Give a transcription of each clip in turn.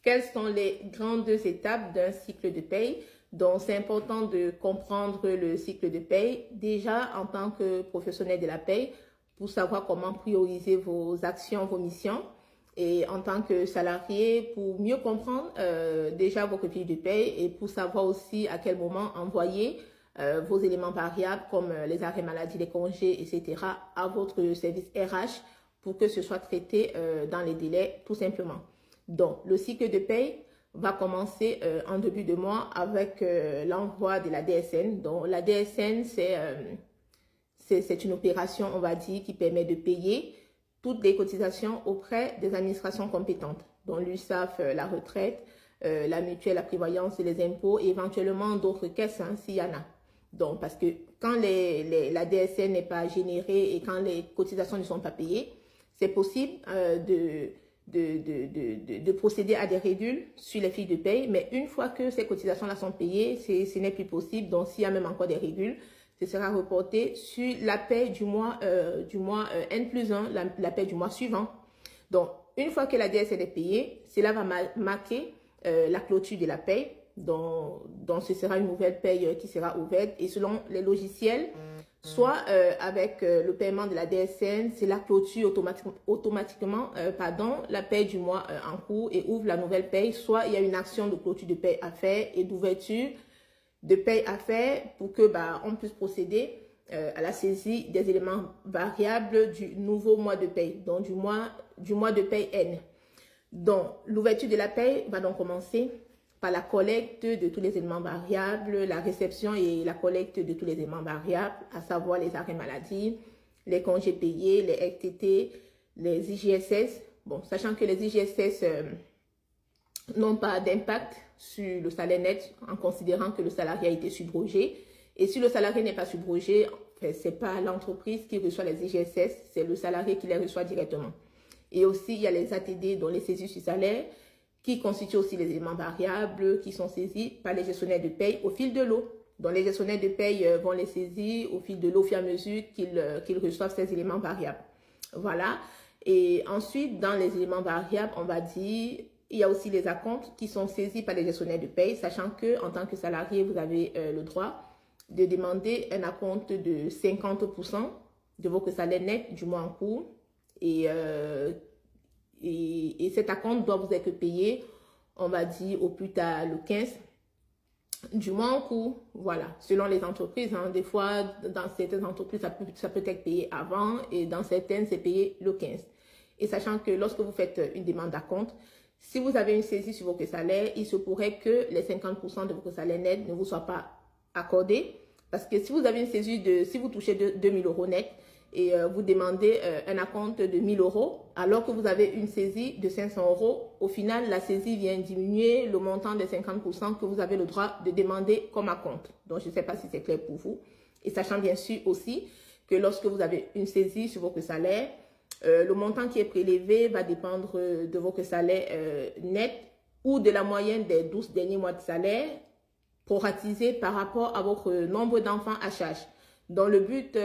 quelles sont les grandes étapes d'un cycle de paye? Donc, c'est important de comprendre le cycle de paye déjà en tant que professionnel de la paye pour savoir comment prioriser vos actions, vos missions. Et en tant que salarié, pour mieux comprendre déjà vos copies de paye et pour savoir aussi à quel moment envoyer vos éléments variables comme les arrêts maladie, les congés, etc. à votre service RH pour que ce soit traité dans les délais tout simplement. Donc, le cycle de paye va commencer en début de mois avec l'envoi de la DSN. Donc, la DSN, c'est une opération, on va dire, qui permet de payer toutes les cotisations auprès des administrations compétentes, dont l'URSSAF, la retraite, la mutuelle, la prévoyance et les impôts, et éventuellement d'autres caisses, hein, s'il y en a. Donc, parce que quand la DSN n'est pas générée et quand les cotisations ne sont pas payées, c'est possible de procéder à des réductions sur les fiches de paye, mais une fois que ces cotisations-là sont payées, ce n'est plus possible. Donc, s'il y a même encore des réductions, ce sera reporté sur la paie du mois N+1, la paie du mois suivant. Donc, une fois que la DSN est payée, cela va marquer la clôture de la paie. Donc, ce sera une nouvelle paie qui sera ouverte. Et selon les logiciels, soit avec le paiement de la DSN, c'est la clôture automatiquement la paie du mois en cours et ouvre la nouvelle paie. Soit il y a une action de clôture de paie à faire et d'ouverture de paye à faire pour que on puisse procéder à la saisie des éléments variables du nouveau mois de paye, donc du mois de paye N. Donc, l'ouverture de la paye va donc commencer par la collecte de tous les éléments variables, la réception et la collecte de tous les éléments variables, à savoir les arrêts maladie, les congés payés, les RTT, les IJSS. Bon, sachant que les IJSS n'ont pas d'impact sur le salaire net en considérant que le salarié a été subrogé. Et si le salarié n'est pas subrogé, ce n'est pas l'entreprise qui reçoit les IJSS, c'est le salarié qui les reçoit directement. Et aussi, il y a les ATD, dont les saisies sur salaire, qui constituent aussi les éléments variables qui sont saisis par les gestionnaires de paye au fil de l'eau. Donc, les gestionnaires de paye vont les saisir au fil de l'eau, au fur et à mesure qu'ils reçoivent ces éléments variables. Voilà. Et ensuite, dans les éléments variables, on va dire, il y a aussi les acomptes qui sont saisis par les gestionnaires de paye, sachant que en tant que salarié, vous avez le droit de demander un acompte de 50% de votre salaire net du mois en cours. Et cet acompte doit vous être payé, on va dire, au plus tard le 15 du mois en cours. Voilà, selon les entreprises. Hein, des fois, dans certaines entreprises, ça peut être payé avant et dans certaines, c'est payé le 15. Et sachant que lorsque vous faites une demande d'acompte, si vous avez une saisie sur votre salaire, il se pourrait que les 50% de votre salaire net ne vous soient pas accordés. Parce que si vous avez une saisie si vous touchez 2000 € net et vous demandez un acompte de 1000 €, alors que vous avez une saisie de 500 €, au final, la saisie vient diminuer le montant des 50% que vous avez le droit de demander comme acompte. Donc, je ne sais pas si c'est clair pour vous. Et sachant bien sûr aussi que lorsque vous avez une saisie sur votre salaire, le montant qui est prélevé va dépendre de votre salaire net ou de la moyenne des 12 derniers mois de salaire proratisé par rapport à votre nombre d'enfants à charge. Donc, le but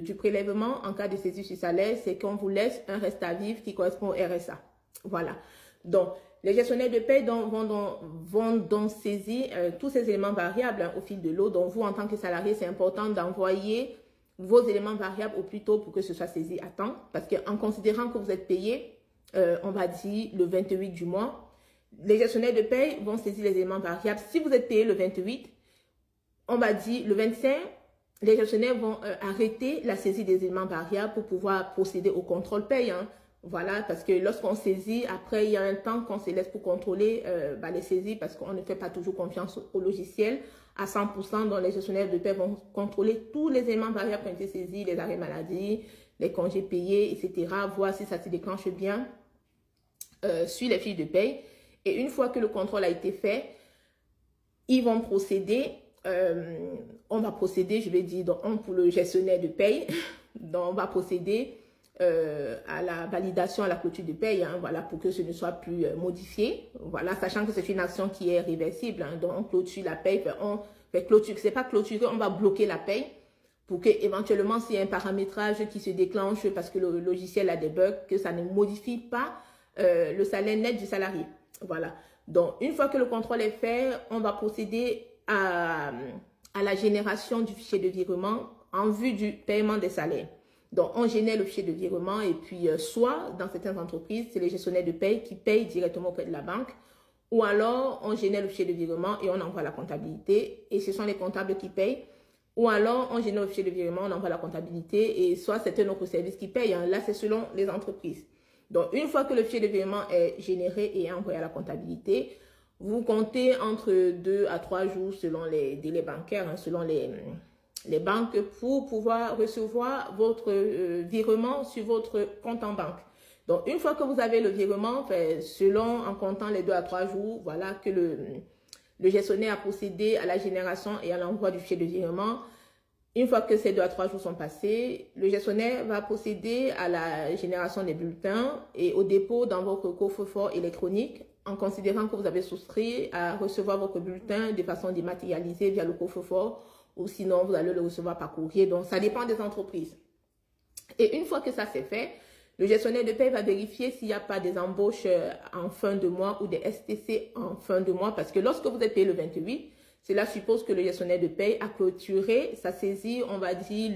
du prélèvement en cas de saisie sur salaire, c'est qu'on vous laisse un reste à vivre qui correspond au RSA. Voilà. Donc, les gestionnaires de paie vont donc saisir tous ces éléments variables au fil de l'eau. Donc, vous, en tant que salarié, c'est important d'envoyer vos éléments variables au plus tôt pour que ce soit saisi à temps. Parce qu'en considérant que vous êtes payé, on va dire le 28 du mois, les gestionnaires de paie vont saisir les éléments variables. Si vous êtes payé le 28, on va dire le 25, les gestionnaires vont arrêter la saisie des éléments variables pour pouvoir procéder au contrôle paye. Hein. Voilà, parce que lorsqu'on saisit, après, il y a un temps qu'on se laisse pour contrôler les saisies parce qu'on ne fait pas toujours confiance au logiciel à 100%. Donc, les gestionnaires de paie vont contrôler tous les éléments variables qui ont été saisis, les arrêts maladie, les congés payés, etc. Voir si ça se déclenche bien sur les fiches de paie. Et une fois que le contrôle a été fait, ils vont procéder, on va procéder, je vais dire, donc, pour le gestionnaire de paie, donc on va procéder à la validation, à la clôture de paie, hein, voilà, pour que ce ne soit plus modifié, voilà, sachant que c'est une action qui est réversible, hein, donc on clôture la paie, on fait clôture, c'est pas clôturer, on va bloquer la paie pour que éventuellement s'il y a un paramétrage qui se déclenche parce que le logiciel a des bugs, que ça ne modifie pas le salaire net du salarié. Voilà. Donc, une fois que le contrôle est fait, on va procéder à la génération du fichier de virement en vue du paiement des salaires. Donc, on génère le fichier de virement et puis, soit dans certaines entreprises, c'est les gestionnaires de paye qui payent directement auprès de la banque, ou alors on génère le fichier de virement et on envoie la comptabilité et ce sont les comptables qui payent. Ou alors on génère le fichier de virement, on envoie la comptabilité et soit c'est un autre service qui paye. Hein. Là, c'est selon les entreprises. Donc, une fois que le fichier de virement est généré et envoyé à la comptabilité, vous comptez entre 2 à 3 jours selon les délais bancaires, hein, selon les banques pour pouvoir recevoir votre virement sur votre compte en banque. Donc, une fois que vous avez le virement, selon, en comptant les 2 à 3 jours, voilà que le gestionnaire a procédé à la génération et à l'envoi du fichier de virement. Une fois que ces 2 à 3 jours sont passés, le gestionnaire va procéder à la génération des bulletins et au dépôt dans votre coffre-fort électronique en considérant que vous avez souscrit à recevoir votre bulletin de façon dématérialisée via le coffre-fort ou sinon vous allez le recevoir par courrier. Donc, ça dépend des entreprises. Et une fois que ça c'est fait, le gestionnaire de paie va vérifier s'il n'y a pas des embauches en fin de mois ou des STC en fin de mois parce que lorsque vous êtes payé le 28, cela suppose que le gestionnaire de paie a clôturé sa saisie, on va dire,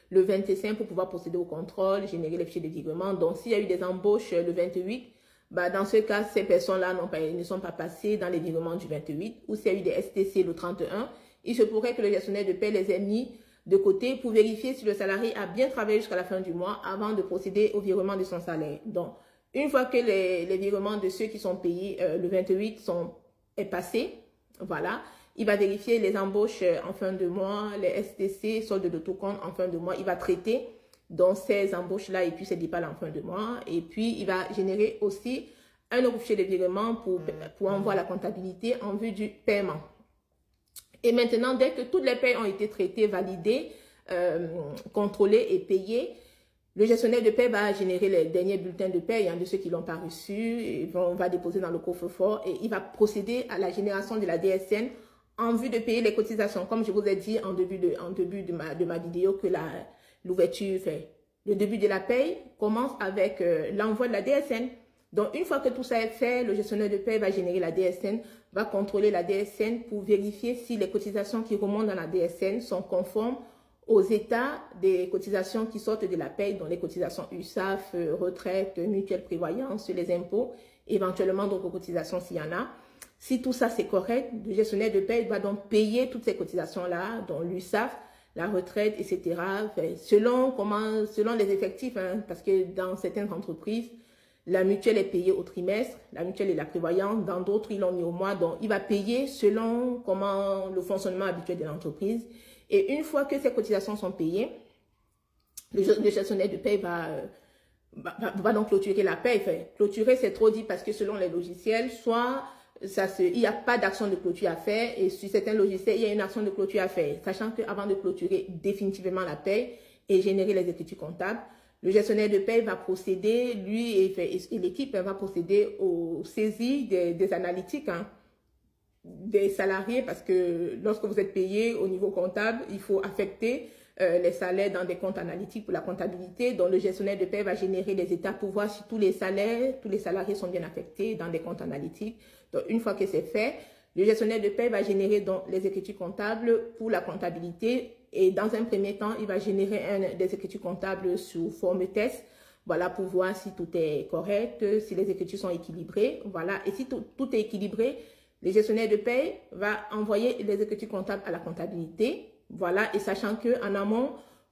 le 25 pour pouvoir procéder au contrôle, générer les fichiers de virement. Donc, s'il y a eu des embauches le 28, bah, dans ce cas, ces personnes-là ne sont pas passées dans les virements du 28. Ou s'il y a eu des STC le 31, il se pourrait que le gestionnaire de paie les ait mis de côté pour vérifier si le salarié a bien travaillé jusqu'à la fin du mois avant de procéder au virement de son salaire. Donc, une fois que les virements de ceux qui sont payés le 28 est passé, voilà, il va vérifier les embauches en fin de mois, les STC, solde de tout compte en fin de mois. Il va traiter donc ces embauches-là et puis ces départs en fin de mois. Et puis, il va générer aussi un autre fichier de virement pour envoyer la comptabilité en vue du paiement. Et maintenant, dès que toutes les paies ont été traitées, validées, contrôlées et payées, le gestionnaire de paie va générer les derniers bulletins de paie de ceux qui ne l'ont pas reçu. On va déposer dans le coffre-fort et il va procéder à la génération de la DSN en vue de payer les cotisations. Comme je vous ai dit en début de ma vidéo que l'ouverture, le début de la paie commence avec l'envoi de la DSN. Donc, une fois que tout ça est fait, le gestionnaire de paie va générer la DSN, va contrôler la DSN pour vérifier si les cotisations qui remontent dans la DSN sont conformes aux états des cotisations qui sortent de la paie, dont les cotisations URSSAF, retraite, mutuelle prévoyance, les impôts, éventuellement d'autres cotisations s'il y en a. Si tout ça c'est correct, le gestionnaire de paie va donc payer toutes ces cotisations-là, dont l'URSSAF, la retraite, etc. Selon les effectifs, hein, parce que dans certaines entreprises, la mutuelle est payée au trimestre, la mutuelle et la prévoyance, dans d'autres, ils l'ont mis au mois. Donc, il va payer selon comment le fonctionnement habituel de l'entreprise. Et une fois que ces cotisations sont payées, le gestionnaire de paie va donc clôturer la paie. Clôturer, c'est trop dit parce que selon les logiciels, soit il n'y a pas d'action de clôture à faire et sur certains logiciels, il y a une action de clôture à faire. Sachant qu'avant de clôturer définitivement la paie et générer les écritures comptables, le gestionnaire de paie va procéder, lui et l'équipe va procéder aux saisies des analytiques, hein, des salariés, parce que lorsque vous êtes payé au niveau comptable, il faut affecter les salaires dans des comptes analytiques pour la comptabilité. Donc, le gestionnaire de paie va générer les états pour voir si tous les salariés sont bien affectés dans des comptes analytiques. Donc, une fois que c'est fait, le gestionnaire de paie va générer donc les écritures comptables pour la comptabilité. Et dans un premier temps, il va générer des écritures comptables sous forme test. Voilà, pour voir si tout est correct, si les écritures sont équilibrées. Voilà, et si tout est équilibré, le gestionnaire de paie va envoyer les écritures comptables à la comptabilité. Voilà, et sachant qu'en amont,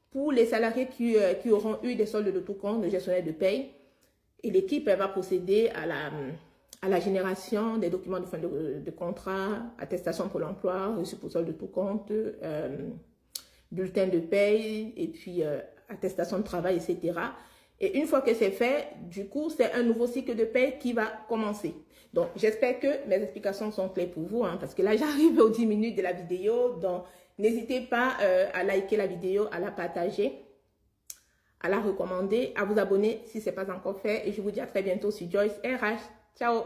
pour les salariés qui auront eu des soldes de tout compte, le gestionnaire de paie et l'équipe va procéder à la génération des documents de fin de contrat, attestation pour l'emploi, reçu pour solde de tout compte, bulletin de paie et puis attestation de travail, etc. Et une fois que c'est fait, du coup, c'est un nouveau cycle de paie qui va commencer. Donc, j'espère que mes explications sont claires pour vous, hein, parce que là, j'arrive aux 10 minutes de la vidéo. Donc, n'hésitez pas à liker la vidéo, à la partager, à la recommander, à vous abonner si ce n'est pas encore fait. Et je vous dis à très bientôt sur Joyce RH. Ciao!